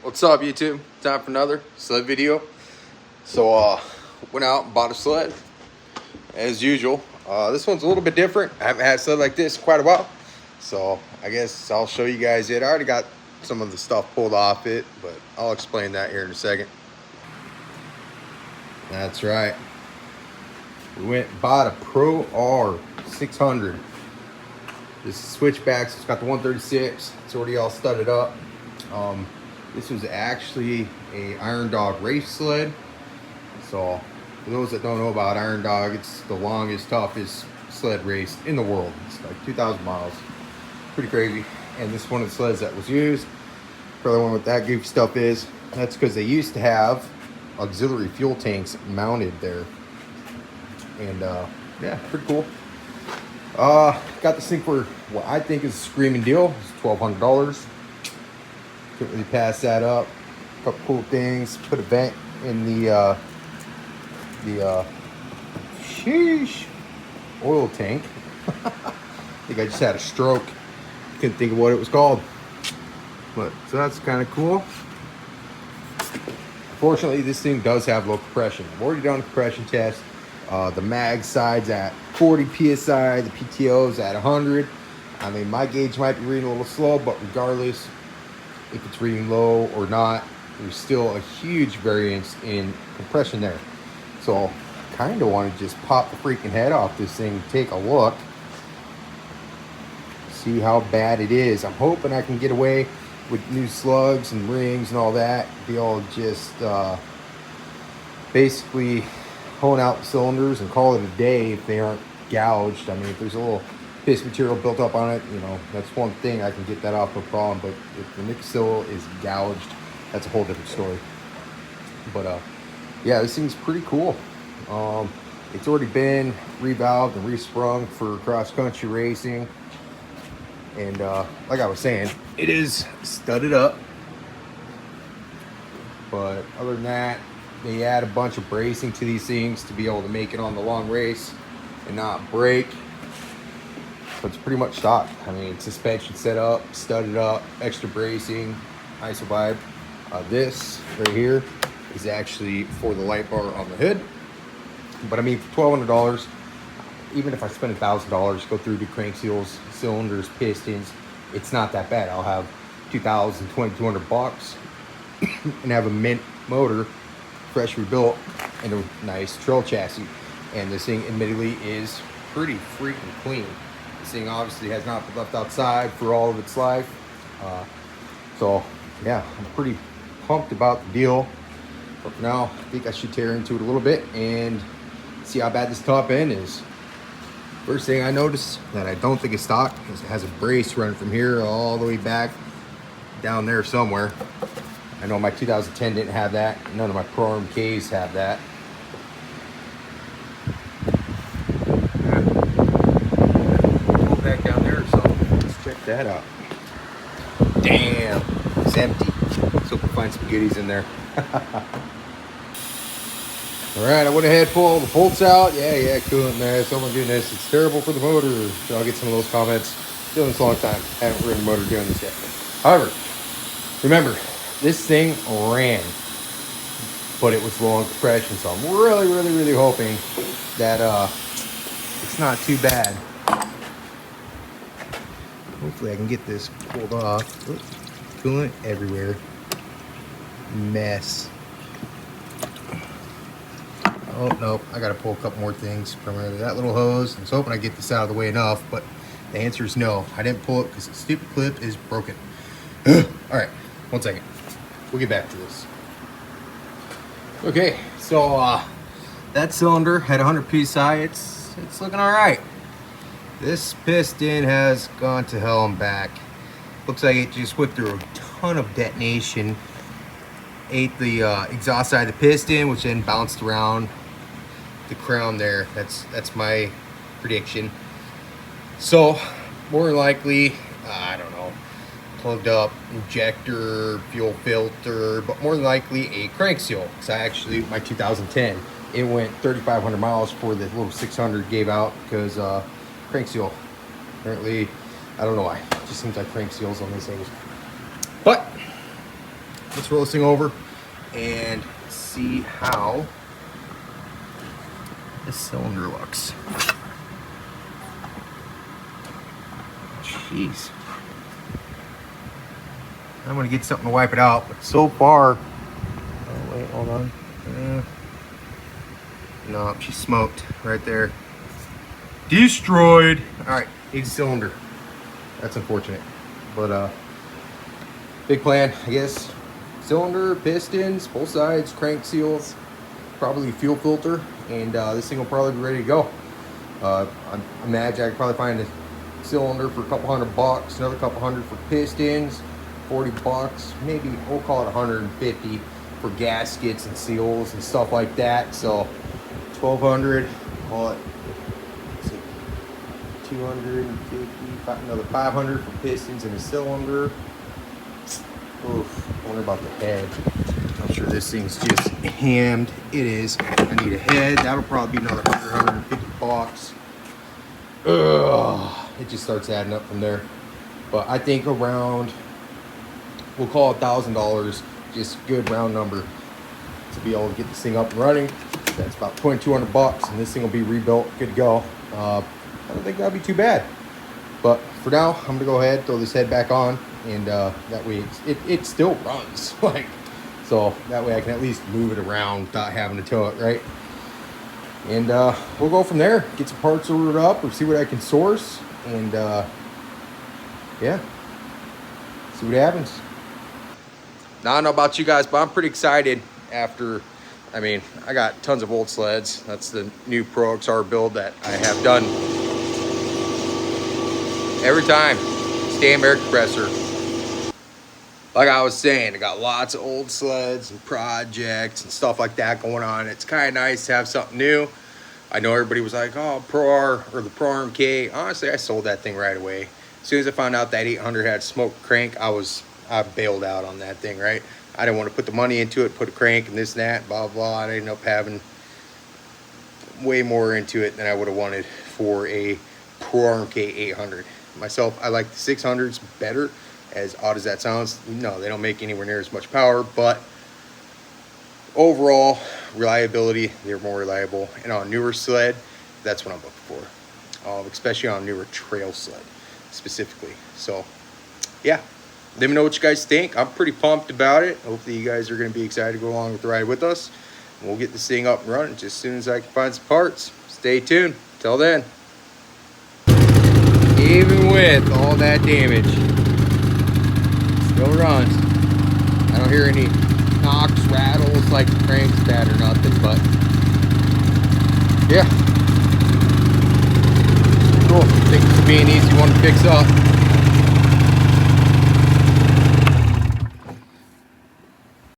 What's up, YouTube? Time for another sled video. So went out and bought a sled as usual. This one's a little bit different. I haven't had a sled like this in quite a while, so I guess I'll show you guys it. I already got some of the stuff pulled off it, but I'll explain that here in a second. That's right, we went and bought a Pro R 600. This is switchbacks. It's got the 136. It's already all studded up. This was actually a Iron Dog race sled. So for those that don't know about Iron Dog, it's the longest, toughest sled race in the world. It's like 2,000 miles. Pretty crazy. And this is one of the sleds that was used. Probably wonder what that goofy stuff is. That's because they used to have auxiliary fuel tanks mounted there. And yeah, pretty cool. Got this thing for what I think is a screaming deal. It's $1,200. Couldn't really pass that up. A couple cool things. Put a vent in the sheesh oil tank. I think I just had a stroke. Couldn't think of what it was called. But so that's kind of cool. Fortunately, this thing does have low compression. I've already done a compression test. The mag side's at 40 psi. The PTO's at 100. I mean, my gauge might be reading a little slow, but regardless, if it's reading low or not, there's still a huge variance in compression there. So kind of want to just pop the freaking head off this thing, take a look, see how bad it is. I'm hoping I can get away with new slugs and rings and all that, be able to just basically hone out the cylinders and call it a day if they aren't gouged. I mean, if there's a little piss material built up on it, you know, that's one thing. I can get that off no problem. But if the nickel is gouged, that's a whole different story. But yeah, this thing's pretty cool. It's already been revalved and resprung for cross-country racing. And like I was saying, it is studded up. But other than that, they add a bunch of bracing to these things to be able to make it on the long race and not break. But it's pretty much stock. I mean, suspension set up, studded up, extra bracing, ISO vibe. This right here is actually for the light bar on the hood. But I mean, for $1,200, even if I spend $1,000, go through the crank seals, cylinders, pistons, it's not that bad. I'll have $2,200 and have a mint motor, fresh rebuilt, and a nice trail chassis. And this thing admittedly is pretty freaking clean. This thing obviously has not been left outside for all of its life. So yeah, I'm pretty pumped about the deal. But for now, I think I should tear into it a little bit and see how bad this top end is. First thing I noticed that I don't think is stock is it has a brace running from here all the way back down there somewhere. I know my 2010 didn't have that. None of my Pro MKs have that. Back down there, so let's check that out. Damn, it's empty. Let's hope we find some goodies in there. All right, I went ahead, pull the bolts out. Yeah, coolant mess. Oh my goodness, it's terrible for the motor. So I'll get some of those comments. Doing this a long time. Haven't ridden a motor doing this yet. However, remember, this thing ran, but it was low on compression. So I'm really hoping that it's not too bad. Hopefully I can get this pulled off. Oops, coolant everywhere. Mess. Oh, nope. I got to pull a couple more things. Primarily that little hose. I was hoping I'd get this out of the way enough, but the answer is no. I didn't pull it because the stupid clip is broken. All right, 1 second. We'll get back to this. Okay, so that cylinder had 100 psi. It's looking all right. This piston has gone to hell and back. Looks like it just went through a ton of detonation. Ate the exhaust side of the piston, which then bounced around the crown there. That's my prediction. So more than likely, I don't know, plugged up injector, fuel filter, but more than likely a crank seal. Because I actually, my 2010, it went 3,500 miles before the little 600 gave out because crank seal. Apparently, I don't know why. It just seems like crank seals on these things. But let's roll this thing over and see how this cylinder looks. Jeez. I'm gonna get something to wipe it out, but so far, oh wait, hold on. No, she smoked right there. Destroyed. All right, easy cylinder. That's unfortunate, but big plan, I guess. Cylinder, pistons, both sides, crank seals, probably fuel filter, and this thing will probably be ready to go. I imagine I could probably find a cylinder for a couple $100, another couple hundred for pistons, $40, maybe we'll call it 150 for gaskets and seals and stuff like that. So 1,200, call it 250, another 500 for pistons and a cylinder. Oof, I wonder about the head. I'm sure this thing's just hammed. It is. I need a head. That'll probably be another 150 bucks. Ugh, it just starts adding up from there. But I think around, we'll call it $1,000, just good round number to be able to get this thing up and running. That's about 2,200 bucks, and this thing will be rebuilt, good to go. I don't think that'll be too bad. But for now, I'm gonna go ahead, throw this head back on, and that way it still runs. Like, so that way I can at least move it around without having to tow it, right? And we'll go from there, get some parts ordered up or see what I can source, and yeah, see what happens. Now, I don't know about you guys, but I'm pretty excited after, I mean, I got tons of old sleds. That's the new Pro XR build that I have done. Every time, stand air compressor. Like I was saying, I got lots of old sleds and projects and stuff like that going on. It's kind of nice to have something new. I know everybody was like, oh, Pro R or the Pro RMK. Honestly, I sold that thing right away. As soon as I found out that 800 had smoked crank, I bailed out on that thing, right? I didn't want to put the money into it, put a crank and this and that, blah, blah. I ended up having way more into it than I would have wanted for a Pro RMK 800. Myself, I like the 600s better, as odd as that sounds. No, they don't make anywhere near as much power, but overall reliability, they're more reliable. And on a newer sled, that's what I'm looking for, especially on a newer trail sled specifically. So yeah, let me know what you guys think. I'm pretty pumped about it. Hopefully you guys are going to be excited to go along with the ride with us, and we'll get this thing up and running just as soon as I can find some parts. Stay tuned. Till then, even with all that damage, still runs. I don't hear any knocks, rattles like the crank's bad or nothing, but yeah, cool. I think this will be an easy one to fix up.